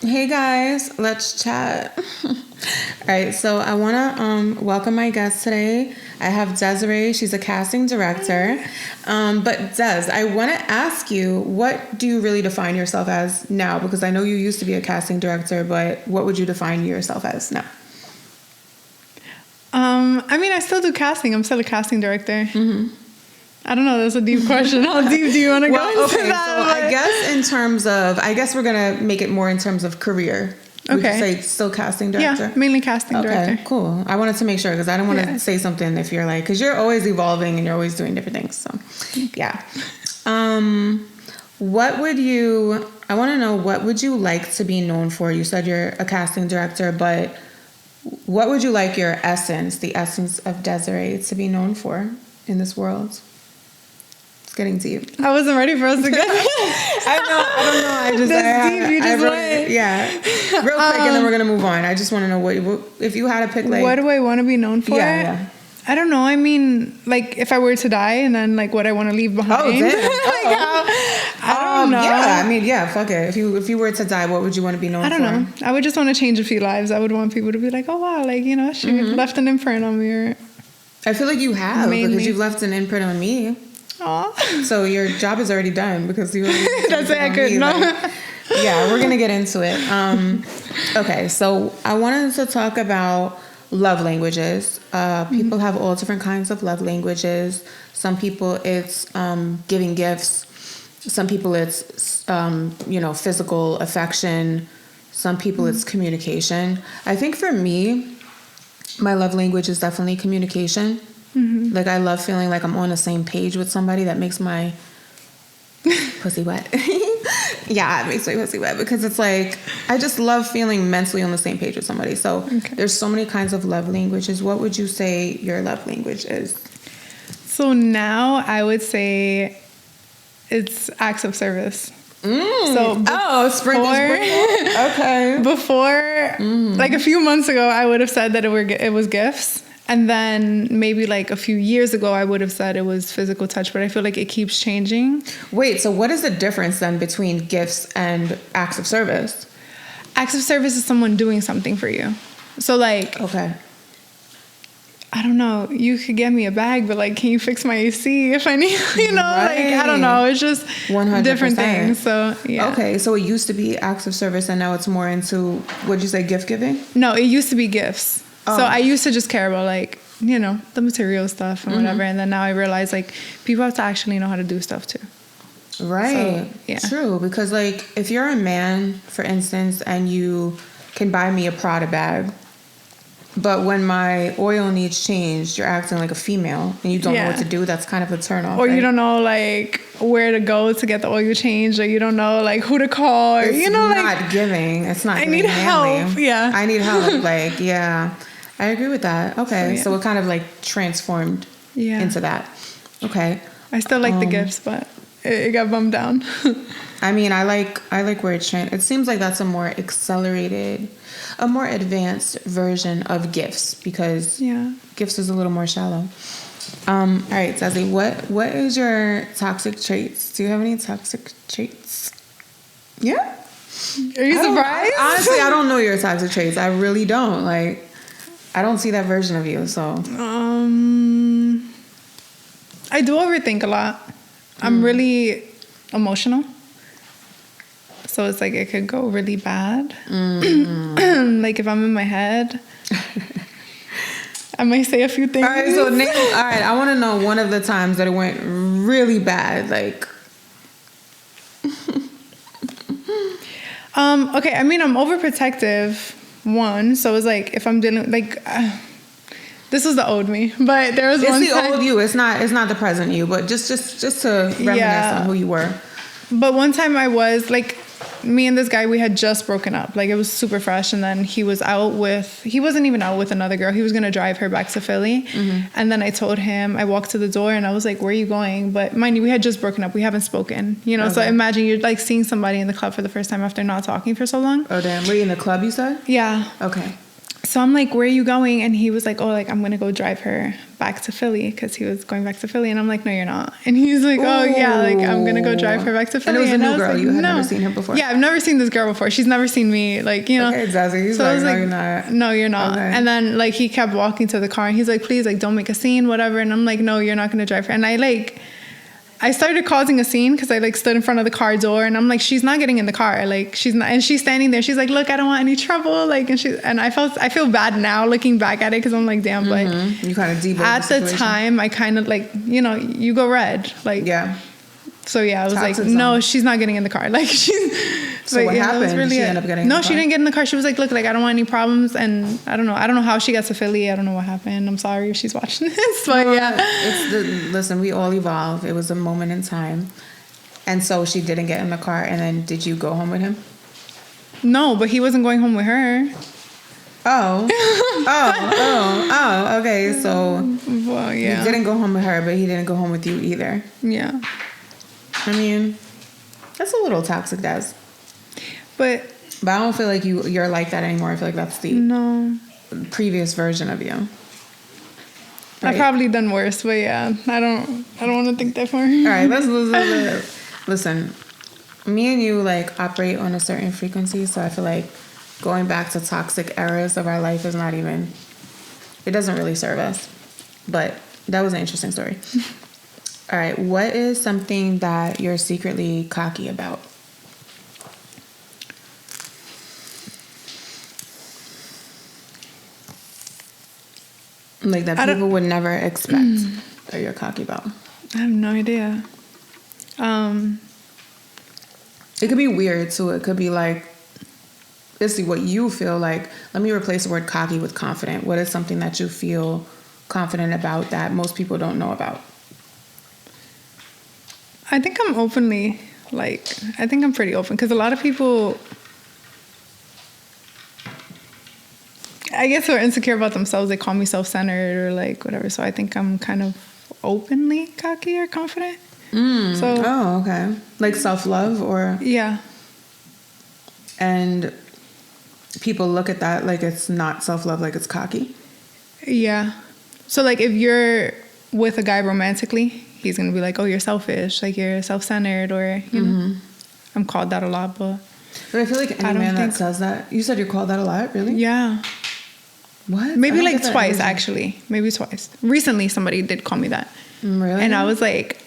Hey guys, let's chat. All right, so I want to welcome my guest today. I have Desiree. She's a casting director. But Des, I want to ask you, what do you really define yourself as now? Because I know you used to be a casting director, but what would you define yourself as now? I still do casting. I'm still a casting director. Mm-hmm. I don't know. That's a deep question. How deep do you want to go into that? So I guess in terms of, I we're going to make it more in terms of career. Would you say still casting director? Yeah, mainly casting director. Okay, cool. I wanted to make sure because I don't want to say something if you're like, because you're always evolving and you're always doing different things. So, yeah. What would you, I want to know, what would you like to be known for? You said you're a casting director, but what would you like your essence, the essence of Desiree, to be known for in this world? It's getting deep. I wasn't ready for us to get I don't know. I just That's deep. You just went. Yeah. Real quick, and then we're gonna move on. I just want to know what if you had to pick. Like, what do I want to be known for? Yeah. I don't know. I mean, like, if I were to die, and then like what I want to leave behind. Oh, damn. I don't know. Yeah. I mean, yeah. Fuck it. If you were to die, what would you want to be known for? I don't know. I would just want to change a few lives. I would want people to be like, oh wow, like she left an imprint on me. Or I feel like you have because you've left an imprint on me. Aww. So your job is already done because you. That's accurate. No. Like, yeah, we're gonna get into it. Okay, so I wanted to talk about love languages. People have all different kinds of love languages. Some people it's giving gifts. Some people it's physical affection. Some people it's communication. I think for me, my love language is definitely communication. Mm-hmm. Like I love feeling like I'm on the same page with somebody. That makes my pussy wet. Yeah, it makes my pussy wet because it's like I just love feeling mentally on the same page with somebody. So there's so many kinds of love languages. What would you say your love language is? So now I would say it's acts of service. So spring. Okay. Before, like a few months ago, I would have said that it was gifts. And then maybe like a few years ago, I would have said it was physical touch, but I feel like it keeps changing. Wait, so what is the difference then between gifts and acts of service? Acts of service is someone doing something for you. So like, okay, I don't know, you could get me a bag, but like, can you fix my AC if I need, right. Like, I don't know. It's just 100%. Different things. So yeah. Okay, so it used to be acts of service and now it's more into, what'd you say, gift giving? No, it used to be gifts. So I used to just care about like, the material stuff and whatever. And then now I realize like people have to actually know how to do stuff too. Right. So, yeah. True. Because like if you're a man, for instance, and you can buy me a Prada bag, but when my oil needs changed, you're acting like a female and you don't know what to do, that's kind of a turn off. Or you don't know like where to go to get the oil changed, or you don't know like who to call, or it's not giving. It's not. I need help. Yeah. I need help. Like, yeah. I agree with that. Okay. So it kind of like transformed into that. Okay. I still like the gifts, but it got bumped down. I mean, I like where it seems like that's a more accelerated, a more advanced version of gifts because gifts is a little more shallow. All right, Zazie, what is your toxic traits? Do you have any toxic traits? Yeah. Are you surprised? Honestly, I don't know your toxic traits. I really don't. Like, I don't see that version of you, so. I do overthink a lot. I'm really emotional. So it's like it could go really bad. Like if I'm in my head, I might say a few things. All right, I want to know one of the times that it went really bad. Like. Okay, I mean, I'm overprotective. One, so it's like if I'm dealing like this was the old me, but there was one. It's the old you. It's not the present you, but just to reminisce on who you were. But one time I was like, me and this guy, we had just broken up. Like it was super fresh, and then he wasn't even out with another girl. He was gonna drive her back to Philly, and then I told him, I walked to the door and I was like, "Where are you going?" But mind you, we had just broken up. We haven't spoken, Okay. So imagine you're like seeing somebody in the club for the first time after not talking for so long. Oh damn! Were you in the club? You said? Yeah. Okay. So I'm like, where are you going? And he was like, oh, like, I'm going to go drive her back to Philly because he was going back to Philly. And I'm like, no, you're not. And he's like, oh, yeah, like, I'm going to go drive her back to Philly. And it was a new girl. Like, you had never seen her before? Yeah, I've never seen this girl before. She's never seen me. Like, you know. Okay, Zazie. He's so like, I was no, like, you're not. No, you're not. Okay. And then, like, he kept walking to the car. And he's like, please, like, don't make a scene, whatever. And I'm like, no, you're not going to drive her. And I started causing a scene because I like stood in front of the car door and I'm like, she's not getting in the car. Like she's not, and she's standing there. She's like, look, I don't want any trouble. Like, and I feel bad now looking back at it because I'm like, damn, but you kind of deep at the time I kind of like, you know, you go red. Like, yeah. So yeah, I was like, no, she's not getting in the car. Like So like, what happened? Really she ended up getting in the car? No, she didn't get in the car. She was like, look, like I don't want any problems. And I don't know how she got to Philly. I don't know what happened. I'm sorry if she's watching this, but yeah. Listen, we all evolve. It was a moment in time. And so she didn't get in the car. And then did you go home with him? No, but he wasn't going home with her. Oh. Okay. So well, yeah. you didn't go home with her, but he didn't go home with you either. Yeah. I mean, that's a little toxic, Des. But I don't feel like you're like that anymore. I feel like that's the previous version of you. Right? I've probably done worse, but yeah, I don't want to think that far. All right, let's listen. Me and you like operate on a certain frequency, so I feel like going back to toxic eras of our life is not even. It doesn't really serve us. But that was an interesting story. All right, what is something that you're secretly cocky about? Like that people would never expect that you're cocky about. I have no idea. It could be weird too. It could be like, let's see what you feel like. Let me replace the word cocky with confident. What is something that you feel confident about that most people don't know about? I think I'm openly, I think I'm pretty open because a lot of people, I guess, who are insecure about themselves, they call me self-centered or like whatever. So I think I'm kind of openly cocky or confident. Oh, okay. Like self-love or? Yeah. And people look at that like it's not self-love, like it's cocky? Yeah. So like if you're with a guy romantically, he's going to be like, oh, you're selfish, like you're self-centered or, you know. I'm called that a lot, but I feel like any man that says that, you said you're called that a lot, really? Yeah. What? Maybe like twice, actually. Maybe twice. Recently, somebody did call me that. Really? And I was like...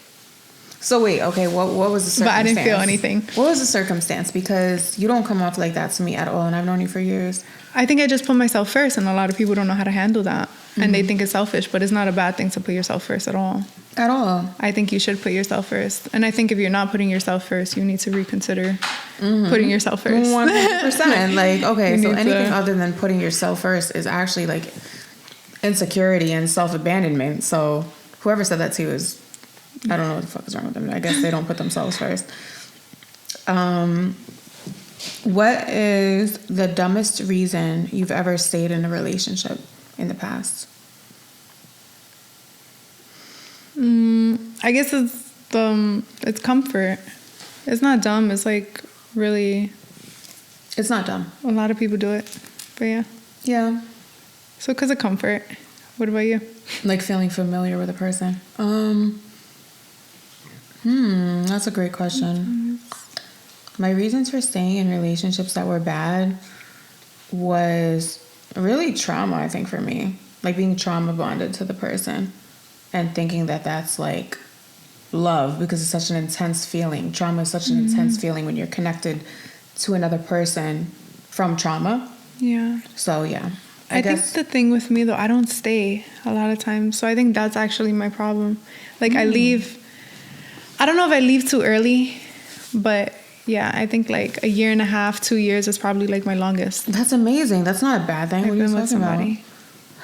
So wait, okay, what was the circumstance? But I didn't feel anything. What was the circumstance? Because you don't come off like that to me at all, and I've known you for years. I think I just put myself first, and a lot of people don't know how to handle that. And they think it's selfish, but it's not a bad thing to put yourself first at all. At all? I think you should put yourself first. And I think if you're not putting yourself first, you need to reconsider putting yourself first. 100%. Like, okay, so anything other than putting yourself first is actually like insecurity and self-abandonment. So whoever said that to you is, I don't know what the fuck is wrong with them. I guess they don't put themselves first. What is the dumbest reason you've ever stayed in a relationship in the past? I guess it's comfort. It's not dumb. It's like really... It's not dumb. A lot of people do it. But yeah. Yeah. So because of comfort. What about you? Like feeling familiar with a person. That's a great question. My reasons for staying in relationships that were bad was really trauma, I think, for me. Like being trauma bonded to the person and thinking that that's like love because it's such an intense feeling. Trauma is such an intense feeling when you're connected to another person from trauma. Yeah. So, yeah. I think the thing with me, though, I don't stay a lot of times. So I think that's actually my problem. Like I leave... I don't know if I leave too early, but yeah, I think like a year and a half, 2 years is probably like my longest. That's amazing. That's not a bad thing. I've been with somebody.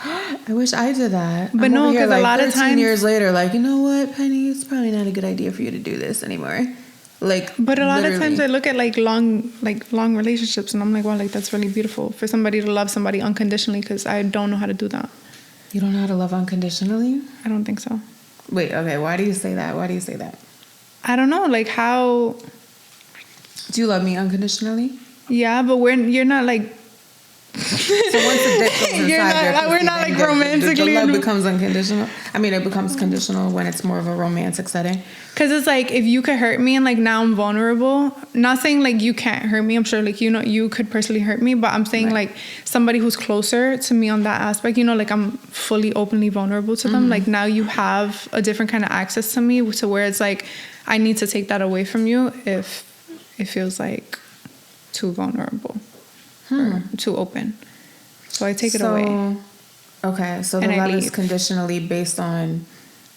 I wish I did that. But no, because like, a lot of times... 13 years later, like, you know what, Penny, it's probably not a good idea for you to do this anymore. Like, but a lot of times I look at like long relationships and I'm like, wow, like that's really beautiful for somebody to love somebody unconditionally because I don't know how to do that. You don't know how to love unconditionally? I don't think so. Wait, okay. Why do you say that? Why do you say that? I don't know. Like how... Do you love me unconditionally? Yeah, but you're not like... So once the dick goes inside, we're not like romantically. The love becomes unconditional. I mean, it becomes conditional when it's more of a romantic setting. Because it's like, if you could hurt me and like now I'm vulnerable, not saying like you can't hurt me. I'm sure like, you know, you could personally hurt me, but I'm saying like somebody who's closer to me on that aspect, you know, like I'm fully openly vulnerable to them. Like now you have a different kind of access to me, to where it's like, I need to take that away from you if it feels like too vulnerable or too open. So I take it away. Okay, so the love is conditionally based on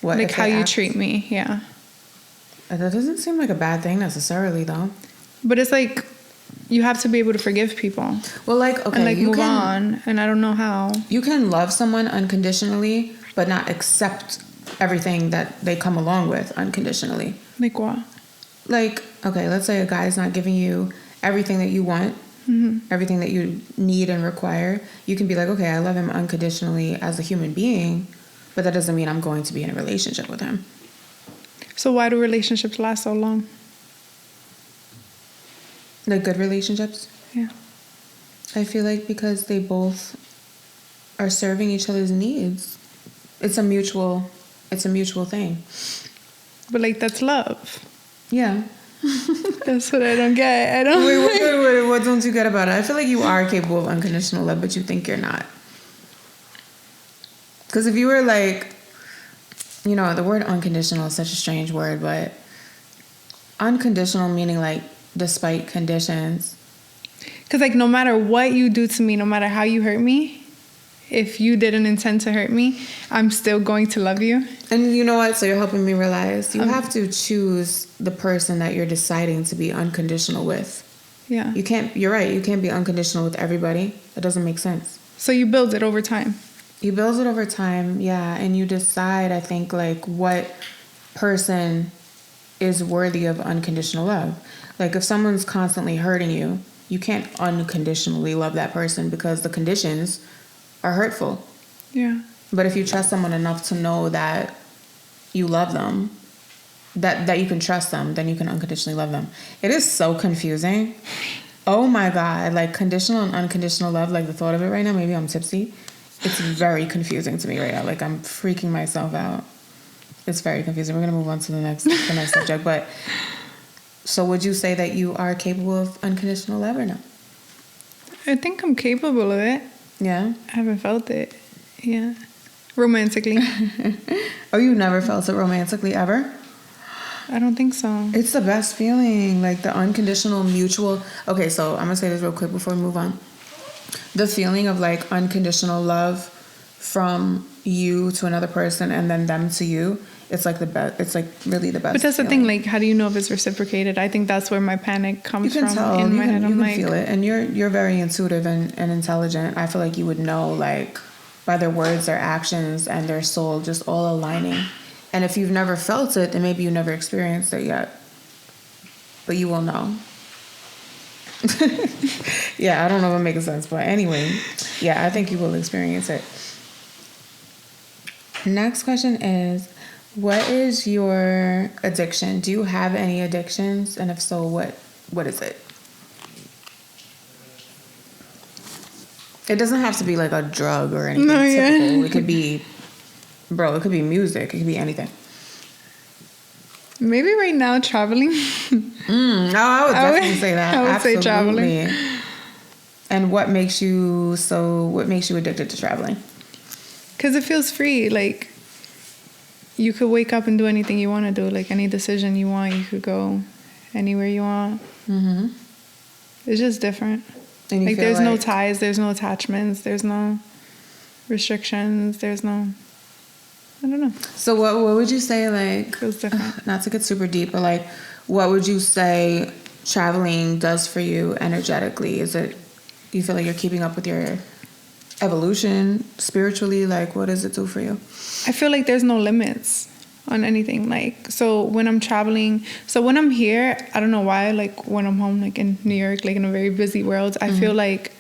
what? Like how you treat me, yeah. That doesn't seem like a bad thing necessarily, though. But it's like, you have to be able to forgive people. Well, like, okay, and like move on, and I don't know how. You can love someone unconditionally, but not accept everything that they come along with unconditionally. Like what? Like, okay, let's say a guy's not giving you everything that you want, everything that you need and require. You can be like, okay, I love him unconditionally as a human being, but that doesn't mean I'm going to be in a relationship with him. So why do relationships last so long? Like good relationships? Yeah. I feel like because they both are serving each other's needs. It's a mutual thing. But like that's love. Yeah. That's what I don't get. Wait, what don't you get about it? I feel like you are capable of unconditional love, but you think you're not. Because if you were like, you know, the word unconditional is such a strange word, but unconditional meaning like despite conditions. Because like no matter what you do to me, no matter how you hurt me, if you didn't intend to hurt me, I'm still going to love you. And you know what? So you're helping me realize you have to choose the person that you're deciding to be unconditional with. Yeah. You're right. You can't be unconditional with everybody. That doesn't make sense. So you build it over time. You build it over time, yeah. And you decide, I think, like what person is worthy of unconditional love. Like if someone's constantly hurting you, you can't unconditionally love that person because the conditions are hurtful. Yeah. But if you trust someone enough to know that you love them, that you can trust them, then you can unconditionally love them. It is so confusing. Oh my God. Like conditional and unconditional love, like the thought of it right now, maybe I'm tipsy. It's very confusing to me right now. Like I'm freaking myself out. It's very confusing. We're going to move on to the next subject. But so would you say that you are capable of unconditional love or no? I think I'm capable of it. Yeah? I haven't felt it. Yeah. Romantically. Oh, you never felt it romantically ever? I don't think so. It's the best feeling. Like the unconditional mutual. Okay, so I'm going to say this real quick before we move on. The feeling of like unconditional love from you to another person and then them to you, it's like the best. It's like really the best. But that's feeling. The thing. Like, how do you know if it's reciprocated? I think that's where my panic comes from. You can tell. In my head, you I'm can like, feel it, and you're very intuitive and intelligent. I feel like you would know like by their words, their actions, and their soul just all aligning. And if you've never felt it, then maybe you never experienced it yet. But you will know. Yeah, I don't know if it makes sense, but anyway, yeah, I think you will experience it. Next question is, what is your addiction? Do you have any addictions? And if so, what is it? It doesn't have to be like a drug or anything typical. Yeah. It could be, it could be music. It could be anything. Maybe right now traveling. No, I would definitely say that. I would Absolutely. say traveling. And what makes you addicted to traveling? Because it feels free. Like you could wake up and do anything you want to do. Like any decision you want, you could go anywhere you want. Mm-hmm. It's just different. And like there's no ties, there's no attachments, there's no restrictions, there's no, I don't know. So what would you say, like, feels different. Not to get super deep, but like, what would you say traveling does for you energetically? Is it, do you feel like you're keeping up with your evolution spiritually? Like, what does it do for you? I feel like there's no limits on anything. Like, so when I'm traveling, so when I'm here, I don't know why, like when I'm home, like in New York, like in a very busy world, I feel like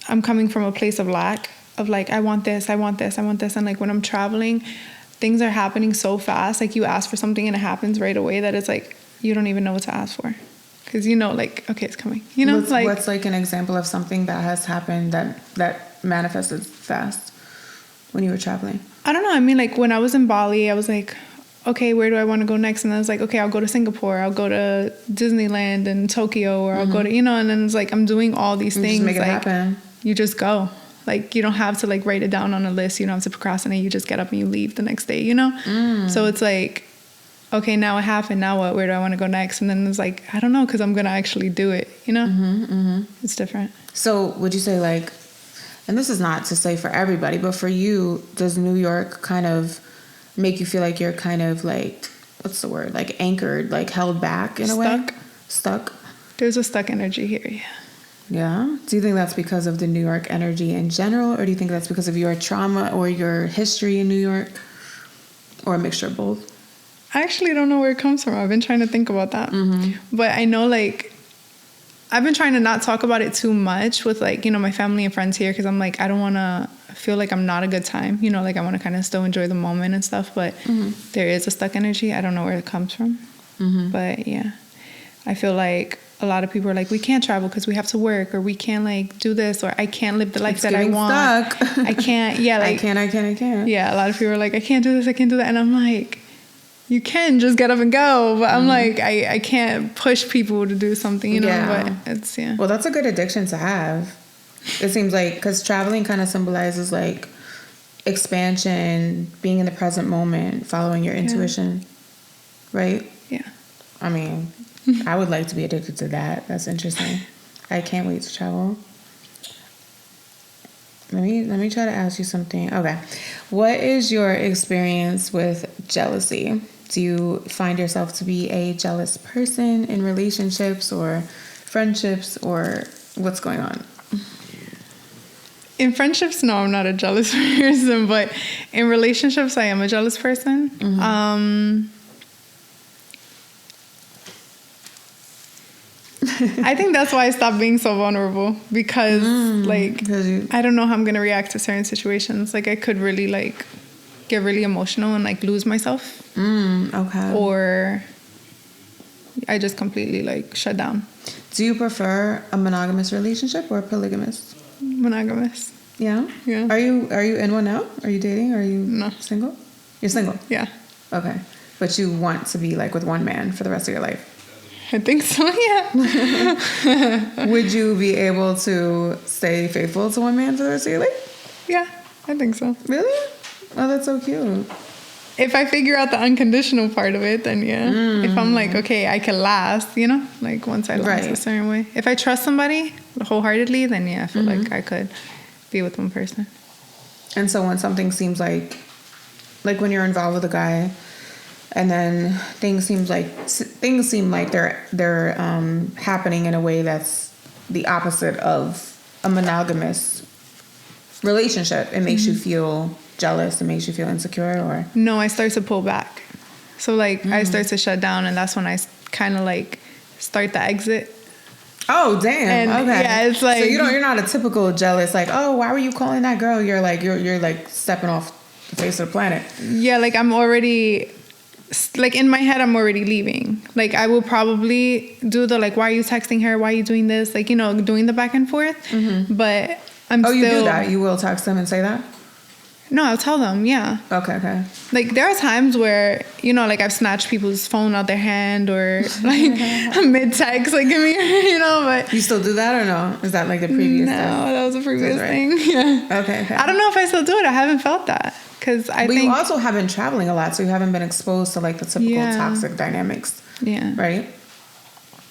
I'm coming from a place of lack, of like, I want this, I want this, I want this. And like when I'm traveling, things are happening so fast. Like you ask for something and it happens right away that it's like, you don't even know what to ask for. because you know, like, okay, it's coming. You know, what's like an example of something that has happened that manifested fast when you were traveling? I don't know. I mean, like when I was in Bali, I was like, okay, where do I want to go next? And I was like, okay, I'll go to Singapore. I'll go to Disneyland and Tokyo, or I'll go to, you know, and then it's like, I'm doing all these things. Just make it like, happen. You just go. Like, you don't have to like write it down on a list. You don't have to procrastinate. You just get up and you leave the next day, you know? So it's like, okay, now it happened. Now what? Where do I want to go next? And then it's like, I don't know, because I'm going to actually do it, you know? It's different. So would you say like, and this is not to say for everybody, but for you, does New York kind of make you feel like you're kind of like, what's the word? Like anchored, like held back in a way? Stuck? There's a stuck energy here, yeah. Yeah? Do you think that's because of the New York energy in general, or do you think that's because of your trauma or your history in New York, or a mixture of both? I actually don't know where it comes from. I've been trying to think about that. But I know, like, I've been trying to not talk about it too much with, like, you know, my family and friends here, because I'm like, I don't want to feel like I'm not a good time. You know, like, I want to kind of still enjoy the moment and stuff. But there is a stuck energy. I don't know where it comes from. But, yeah. I feel like a lot of people are like, we can't travel because we have to work, or we can't like do this, or I can't live the life that I want. Stuck. I can't. Yeah, like I can't. Yeah, a lot of people are like, I can't do this, I can't do that, and I'm like, you can just get up and go, but I'm like, I can't push people to do something, you know. But it's Well, that's a good addiction to have. It seems like, because traveling kind of symbolizes like expansion, being in the present moment, following your intuition, right? Yeah. I mean, I would like to be addicted to that. That's interesting. I can't wait to travel. Let me try to ask you something. Okay. What is your experience with jealousy? Do you find yourself to be a jealous person in relationships or friendships, or what's going on? In friendships, no, I'm not a jealous person, but in relationships, I am a jealous person. I think that's why I stopped being so vulnerable, because I don't know how I'm going to react to certain situations. Like, I could really like get really emotional and like lose myself. Okay. Or I just completely like shut down. Do you prefer a monogamous relationship or a polygamous? Monogamous. Yeah? Yeah. Are you in one now? Are you dating? Are you single? You're single? Yeah. Okay. But you want to be like with one man for the rest of your life? I think so, yeah. Would you be able to stay faithful to one man for the rest of your life? Yeah, I think so. Really? Oh, that's so cute. If I figure out the unconditional part of it, then yeah. If I'm like, okay, I can last, you know? Like, once I last a certain way. If I trust somebody wholeheartedly, then yeah, I feel like I could be with one person. And so when something seems like when you're involved with a guy, and then things seem like they're happening in a way that's the opposite of a monogamous relationship, it makes you feel jealous, it makes you feel insecure, or? No, I start to pull back. So like I start to shut down, and that's when I kind of like start the exit. Oh damn! And okay, yeah, it's like, so you're not a typical jealous, like, oh, why were you calling that girl? You're like you're like stepping off the face of the planet. Yeah, like I'm already, like in my head, I'm already leaving. Like I will probably do the like, why are you texting her? Why are you doing this? Like, you know, doing the back and forth. But I'm still. Oh, you do that? You will text them and say that? No, I'll tell them, yeah. Okay. Like, there are times where, you know, like, I've snatched people's phone out their hand, or, like, mid-text, like, give me, you know, but... You still do that, or no? Is that, like, the previous thing? No, that was a previous thing, yeah. Okay. I don't know if I still do it. I haven't felt that, because I think... But you also have been traveling a lot, so you haven't been exposed to, like, the typical toxic dynamics. Yeah. Right?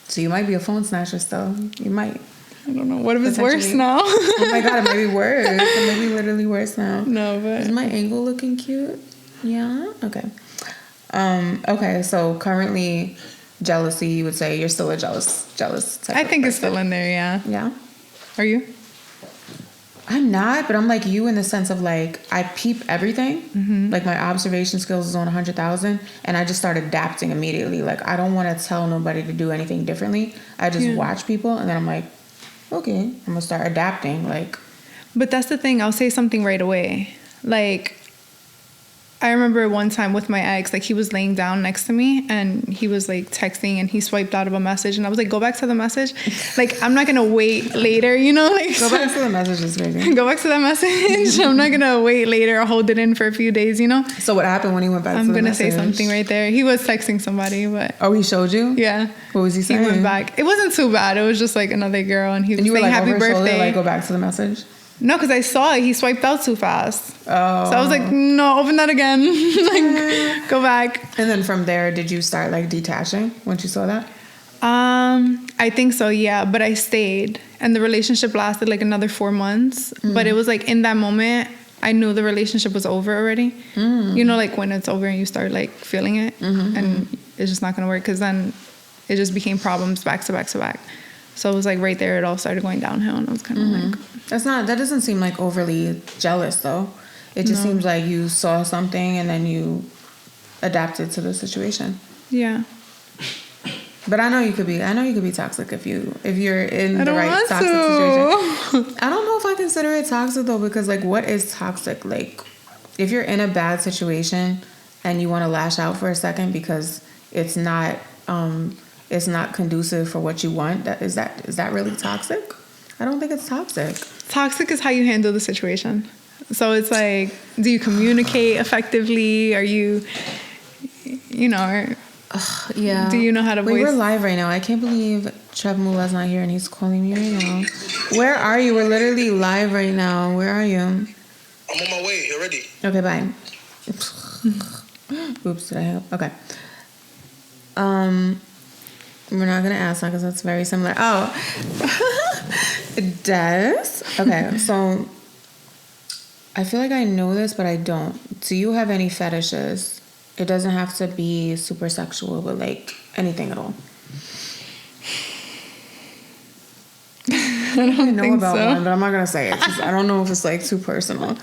So you might be a phone snatcher still. You might... I don't know. What if it's worse now? Oh my God, it might be worse. It might be literally worse now. No, but... Is my angle looking cute? Yeah? Okay. Okay, so currently, jealousy, you would say you're still a jealous type I think of it's still in there, yeah. Yeah? Are you? I'm not, but I'm like you in the sense of like, I peep everything. Like my observation skills is on 100,000, and I just start adapting immediately. Like, I don't want to tell nobody to do anything differently. I just watch people, and then I'm like, okay, I'm gonna start adapting. Like, but that's the thing. I'll say something right away. Like, I remember one time with my ex, like he was laying down next to me and he was like texting and he swiped out of a message and I was like, go back to the message. Like, I'm not going to wait later, you know? Like, Go back to the messages, baby. go back to that message. I'm not going to wait later or hold it in for a few days, you know? So what happened when he went back to the I'm going to message? say something right there. He was texting somebody, but Oh, he showed you? yeah. What was he saying? He went back. It wasn't too bad. It was just like another girl and he was And you were saying like happy over his shoulder, birthday. like go back to the message? No, because I saw it. He swiped out too fast. Oh. So I was like, no, open that again. Like, go back. And then from there, did you start like detaching once you saw that? I think so, yeah. But I stayed. And the relationship lasted like another 4 months. But it was like in that moment, I knew the relationship was over already. You know, like when it's over and you start like feeling it. And it's just not going to work. Because then it just became problems back to back to back. So it was like right there, it all started going downhill. And I was kind of like... That doesn't seem like overly jealous though. It just seems like you saw something and then you adapted to the situation. Yeah. But I know you could be toxic if you're in the right toxic situation. I don't know if I consider it toxic though, because like what is toxic? Like if you're in a bad situation and you want to lash out for a second because it's not conducive for what you want, is that really toxic? I don't think it's toxic. Toxic is how you handle the situation. So it's like, do you communicate effectively? Are you, you know, yeah. Do you know how to voice? We're live right now. I can't believe Trev Mula's not here and he's calling me right now. Where are you? We're literally live right now. Where are you? I'm on my way. You're ready. Okay, bye. Oops, did I help? Okay. We're not gonna ask that because that's very similar. Oh, Des. Okay, so I feel like I know this, but I don't. Do you have any fetishes? It doesn't have to be super sexual, but like anything at all. I don't know think about so. one, but I'm not gonna say it 'cause I don't know if it's like too personal.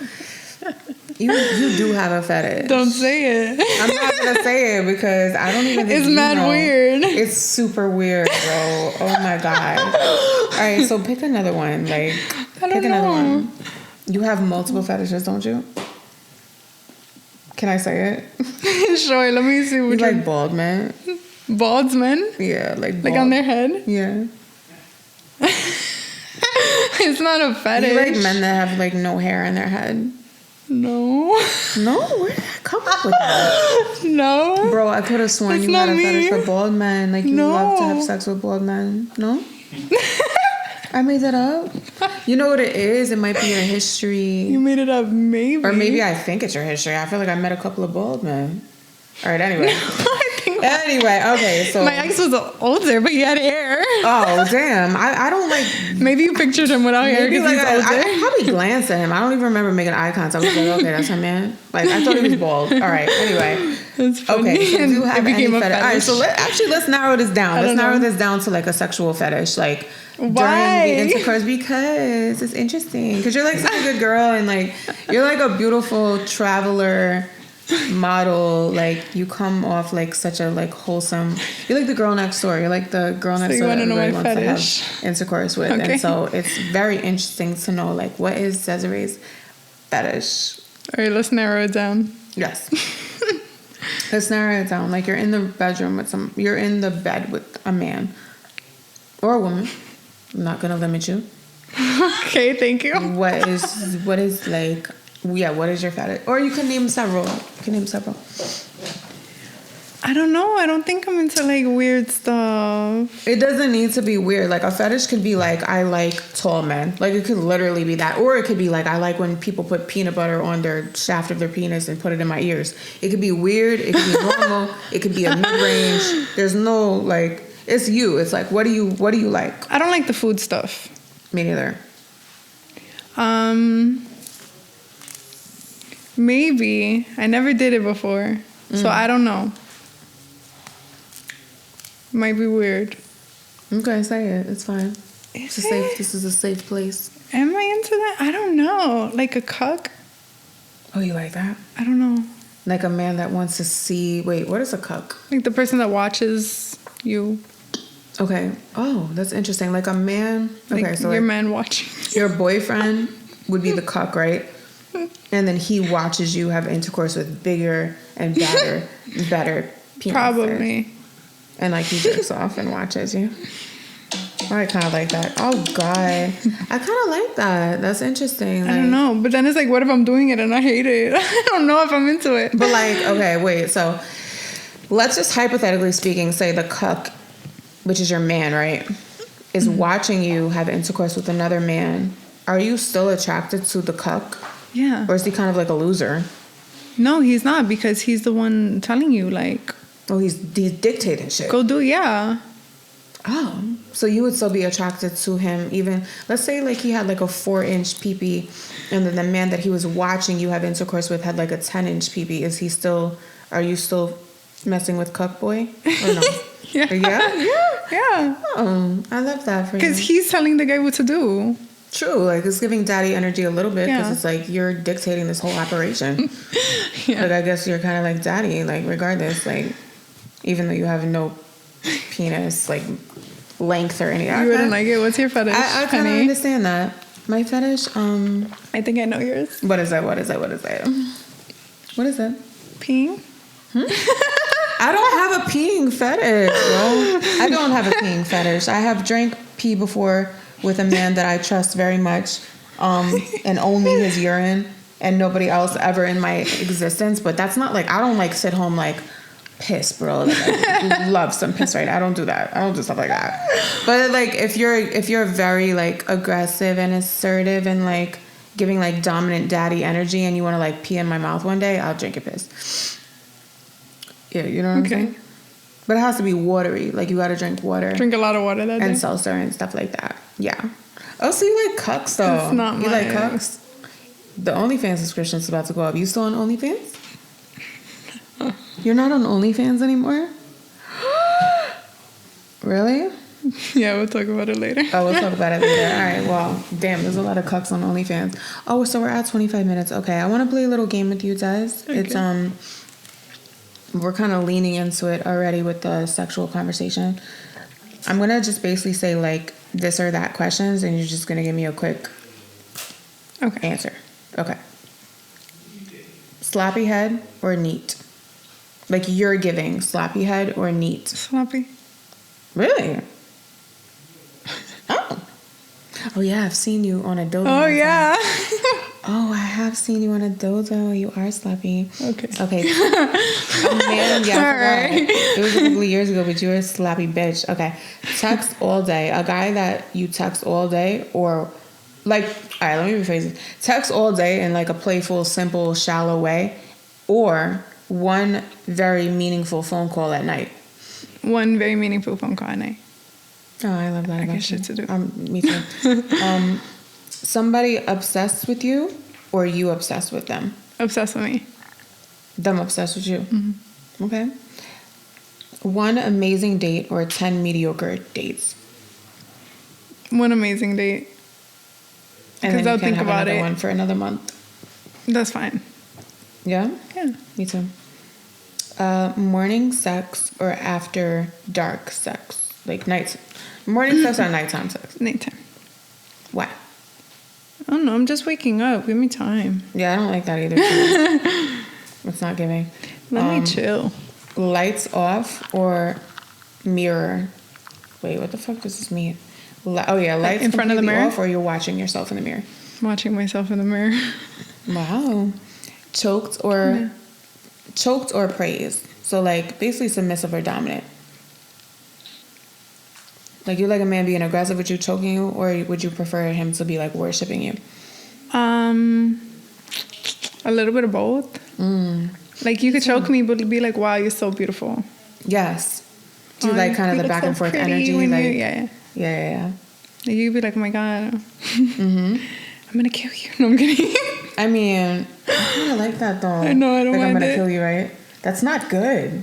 You do have a fetish. Don't say it. I'm not gonna say it because I don't even think It's you mad know. weird. It's super weird, bro. Oh my god. All right, so pick another one. Like, pick another one. You have multiple fetishes, don't you? Can I say it? Sure. Let me see You which like one. bald men? Bald men? Yeah, like bald. Like on their head? Yeah. It's not a fetish. You like men that have like no hair in their head? No. No, where did I come up with that? No. Bro, I could have sworn That's you had a not me. fetish for bald men. Like you No. love to have sex with bald men. No? I made that up. You know what it is? It might be your history. You made it up, maybe. Or maybe I think it's your history. I feel like I met a couple of bald men. All right, anyway. Anyway, okay, so... My ex was older, but he had hair. Oh, damn. I don't like... Maybe you pictured him without hair Maybe because like he's older. I probably glanced at him. I don't even remember making eye contact. I was like, okay, that's her man. Like, I thought he was bald. All right, anyway. That's funny. Okay, so do you have it became any a fetish? All right, fetish. so let's narrow this down. I Let's don't narrow know. this down to like a sexual fetish. Like, Why? during the intercourse, because it's interesting. Because you're like such a good girl and like, you're like a beautiful traveler model. Like, you come off like such a like wholesome, you're like the girl next door. You're like the girl next you door that wanna know everybody my wants to fetish? have intercourse with. Okay. And so it's very interesting to know like, what is Desiree's fetish? All right, let's narrow it down. Yes. Let's narrow it down. Like, you're in the bedroom with you're in the bed with a man or a woman. I'm not gonna limit you. Okay, thank you. What is like, yeah, what is your fetish? Or you can name several. I don't know. I don't think I'm into like weird stuff. It doesn't need to be weird. Like, a fetish could be like, I like tall men. Like, it could literally be that. Or it could be like, I like when people put peanut butter on their shaft of their penis and put it in my ears. It could be weird. It could be normal. It could be a mid-range. There's no, like, it's you. It's like, what do you like? I don't like the food stuff. Me neither. Maybe. I never did it before. So I don't know. Might be weird. Okay, say it. It's fine. Is This is a safe place. Am I into that? I don't know. Like a cuck? Oh, you like that? I don't know. Like a man that wants to see. Wait, what is a cuck? Like the person that watches you. Okay. Oh, that's interesting. Like a man. Like Okay, so your like man watching. your boyfriend would be the cuck, right? And then he watches you have intercourse with bigger and better penises. Probably. And like he jerks off and watches you. I kind of like that. Oh God, I kind of like that. That's interesting. I don't know, but then it's like, what if I'm doing it and I hate it? I don't know if I'm into it. But like, okay, wait. So let's just hypothetically speaking, say the cuck, which is your man, right, is watching you have intercourse with another man. Are you still attracted to the cuck? Yeah. Or is he kind of like a loser? No, he's not, because he's the one telling you, like, Oh, he's dictating shit. go do, yeah. Oh, so you would still be attracted to him, even, let's say like he had like a 4-inch pee-pee, and then the man that he was watching you have intercourse with had like a 10-inch pee-pee. Are you still messing with cuck boy? Or no? Yeah. Yeah? Oh, I love that for you. Because he's telling the guy what to do. True, like it's giving daddy energy a little bit, because Yeah. it's like you're dictating this whole operation. Yeah. Like I guess you're kind of like daddy, like regardless, like even though you have no penis, like length or anything. You wouldn't like it. What's your fetish, I kind of honey? understand that. My fetish, I think I know yours. what is that? What is that? Peeing? I don't have a peeing fetish, bro. I don't have a peeing fetish. I have drank pee before with a man that I trust very much, and only his urine and nobody else ever in my existence. But that's not like, I don't like sit home like, piss, bro. Like, I love some piss, right? I don't do that. I don't do stuff like that. But like, if you're very like aggressive and assertive and like giving like dominant daddy energy, and you want to like pee in my mouth one day, I'll drink your piss. Yeah, you know what I'm saying? But it has to be watery. Like you got to drink water. Drink a lot of water that day. And seltzer and stuff like that. Yeah. Oh, so you like cucks though? That's not you like mine. cucks? The OnlyFans subscription is about to go up. You still on OnlyFans? You're not on OnlyFans anymore? Really? Yeah, we'll talk about it later. Oh, we'll talk about it later. All right. Well, damn, there's a lot of cucks on OnlyFans. Oh, so we're at 25 minutes. Okay, I want to play a little game with you, Des. Okay. It's we're kind of leaning into it already with the sexual conversation. I'm gonna just basically say like this or that questions, and you're just gonna give me a quick answer. Okay. Sloppy head or neat? Like you're giving sloppy head or neat? Sloppy. Really? Oh yeah, I've seen you on a dildo. Oh, yeah. Oh, I have seen you on a dildo. You are sloppy. Okay. Okay. Oh, man, yeah, I All forgot. right. It was a couple of years ago, but you're a sloppy bitch. Okay. Text all day. A guy that you text all day, or like, all right, let me rephrase it. Text all day in like a playful, simple, shallow way, or one very meaningful phone call at night. One very meaningful phone call at night. Oh, I love that. I got about you. shit to do. Me too. Somebody obsessed with you, or you obsessed with them? Obsessed with me. Them obsessed with you. Okay. One amazing date or 10 mediocre dates? One amazing date. And then Because I'll you can think have about another it. one for another month. That's fine. Yeah? Yeah. Me too. Morning sex or after dark sex? Like night. Morning sex or nighttime sex? Nighttime. Why? I don't know. I'm just waking up. Give me time. Yeah, I don't like that either. It's not giving. Let me chill. Lights off or mirror? Wait, what the fuck does this mean? Oh yeah, lights in front of the completely mirror? off, or you're watching yourself in the mirror. Watching myself in the mirror. Wow. Choked or praised. So like basically submissive or dominant. Like you like a man being aggressive with you, choking you, or would you prefer him to be like worshiping you? A little bit of both. Like you could choke me, but be like, "Wow, you're so beautiful." Yes. Do you like kind of You the look back so and forth pretty energy? when Like you- yeah. Like, you'd be like, "Oh my god, I'm gonna kill you." No, I'm kidding. I mean, I kind of like that though. I know, I don't like I'm mind gonna it. kill you, right? That's not good.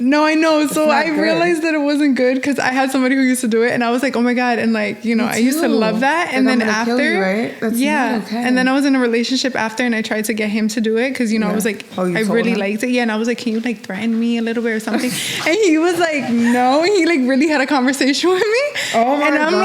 No, I know. So not I good. realized that it wasn't good because I had somebody who used to do it, and I was like, oh my God. And like, you know, I used to too. love that. And Like, then I'm gonna after, kill you, right? That's yeah. not okay. And then I was in a relationship after, and I tried to get him to do it because, you know, I was like, Oh, you I told really him? liked it. Yeah. And I was like, can you like threaten me a little bit or something? And he was like, no. And he like really had a conversation with me. Oh my And I'm God,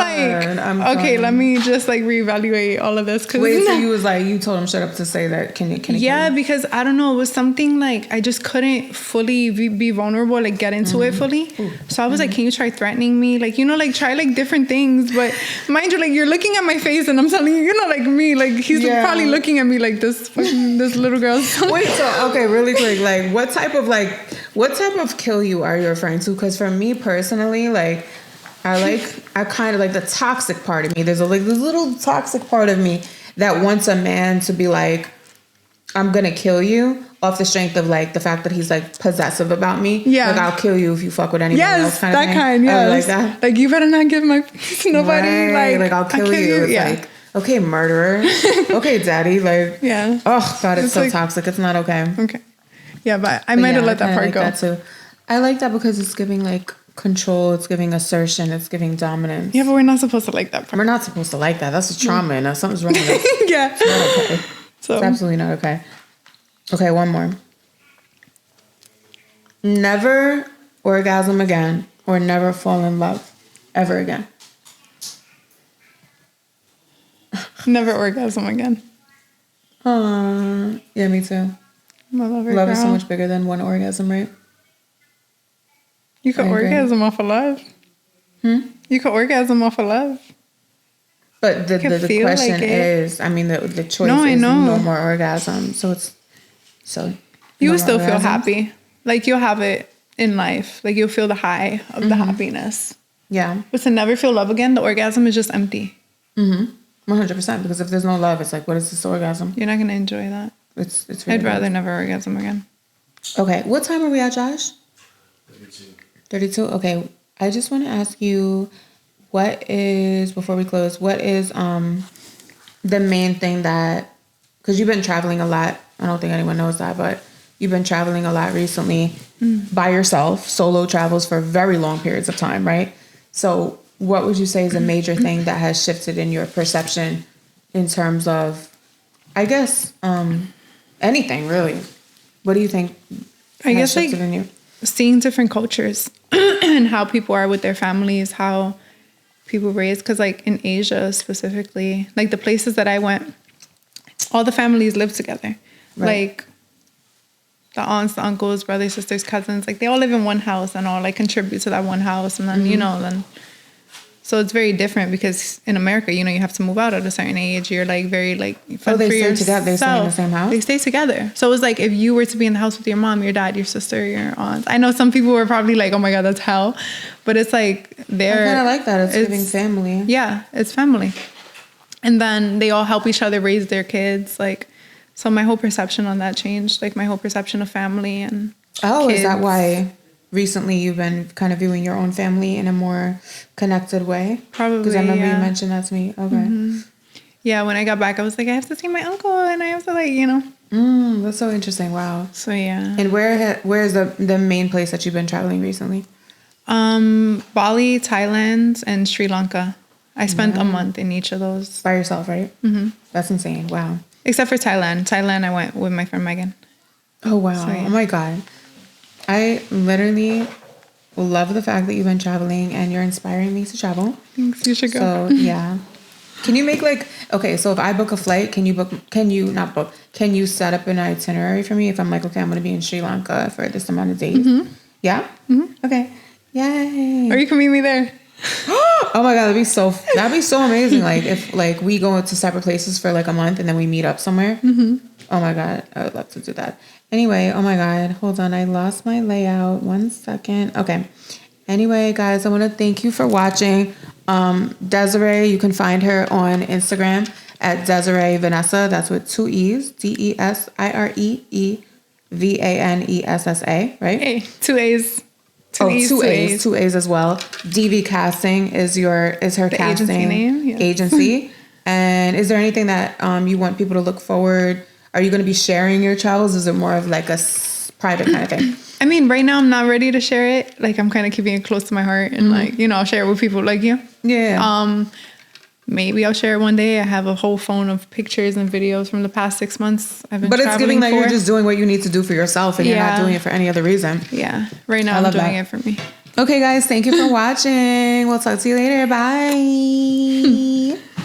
like, I'm okay, done. let me just like reevaluate all of this. Wait, so you was like, you told him straight up to say that, can you yeah, because I don't know, it was something like I just couldn't fully be vulnerable, like get into it fully. So I was like, can you try threatening me? Like, you know, like try like different things. But mind you, like you're looking at my face and I'm telling you, you're not like me. Like he's Yeah. probably looking at me like this little girl. Wait, so okay, really quick, like what type of kill you are you referring to? Because for me personally, like I kind of like the toxic part of me. There's like this little toxic part of me that wants a man to be like, I'm gonna kill you off the strength of like the fact that he's like possessive about me. Yeah. Like I'll kill you if you fuck with anyone else. Yes, Kind of that thing. kind. I Yes, like that. Like you better not give my piece to nobody. Right, like I'll kill you. It's Yeah. like, okay, murderer. Okay, daddy. Like, Yeah. oh God, it's so like- toxic. It's not okay. Okay. Yeah, but I might have let that I part like go. That too. I like that because it's giving like control. It's giving assertion. It's giving dominance. Yeah, but we're not supposed to like that part. We're not supposed to like that. That's a trauma. And something's wrong with it. Yeah. It's not okay. So It's absolutely not okay. Okay, one more. Never orgasm again or never fall in love ever again. never orgasm again. Yeah, me too. I'm a lover Love is so girl. much bigger than one orgasm, right? You could I agree. orgasm off of love. You could orgasm off of love. But the could feel question like it. is, I mean, the choice No, I is know. no more orgasm. So it's so You no will still more feel orgasms? happy. Like you'll have it in life. Like you'll feel the high of the happiness. Yeah, But to never feel love again, the orgasm is just empty. 100%. Because if there's no love, it's like, what is this orgasm? You're not gonna enjoy that. It's really I'd rather good. never orgasm again. Okay, what time are we at, Josh? 32. Okay, I just want to ask you, what is, before we close, what is the main thing that, because you've been traveling a lot. I don't think anyone knows that, but you've been traveling a lot recently by yourself, solo travels for very long periods of time, right? So what would you say is a major thing that has shifted in your perception in terms of, I guess, anything really? What do you think I has guess like shifted in you? seeing different cultures and how people are with their families, how people raise. Because like in Asia specifically, like the places that I went, all the families live together. Right. Like the aunts, the uncles, brothers, sisters, cousins, like they all live in one house and all like contribute to that one house. And then, you know, then, so it's very different because in America, you know, you have to move out at a certain age. You're like very like, Oh, they for stay together. They stay in the yourself. same house? They stay together. So it was like if you were to be in the house with your mom, your dad, your sister, your aunt. I know some people were probably like, oh my God, that's hell. But it's like they're. I kind of like that. It's giving family. Yeah, it's family. And then they all help each other raise their kids. Like, so my whole perception on that changed. Like my whole perception of family and Oh, is that kids. why recently you've been kind of viewing your own family in a more connected way? Probably, Because I remember yeah. you mentioned that to me. Okay. Yeah, when I got back, I was like, I have to see my uncle and I have to like, you know. That's so interesting. Wow. So yeah. And where is the main place that you've been traveling recently? Bali, Thailand, and Sri Lanka. I spent a month in each of those. By yourself, right? Mm-hmm. That's insane. Wow. Except for Thailand. Thailand, I went with my friend Megan. Oh, wow. So, yeah. Oh, my God. I literally love the fact that you've been traveling and you're inspiring me to travel. Thanks, you should go. So, yeah. Can you make like, okay, so if I book a flight, can you set up an itinerary for me if I'm like, okay, I'm going to be in Sri Lanka for this amount of days? Yeah? Okay. Yay. Or you can meet me there. Oh my God, that'd be so amazing. Like if like we go to separate places for like a month and then we meet up somewhere. Oh my God, I would love to do that. Anyway, oh my God, hold on. I lost my layout. 1 second. Okay. Anyway, guys, I want to thank you for watching. Desiree, you can find her on Instagram at Desiree Vanessa. That's with 2 E's, DesireeVanessa, right? Hey, 2 A's. Two A's as well. DV Casting is her casting agency name, yes. agency. And is there anything that you want people to look forward? Are you going to be sharing your travels? Is it more of like a private kind of thing? I mean, right now I'm not ready to share it. Like, I'm kind of keeping it close to my heart, and like, you know, I'll share it with people like you. Yeah. Maybe I'll share it one day. I have a whole phone of pictures and videos from the past 6 months I've been But it's traveling giving that you're for. just doing what you need to do for yourself, and you're not Yeah. doing it for any other reason. Yeah. Right now I I'm love doing that. it for me. Okay, guys, thank you for watching. We'll talk to you later. Bye.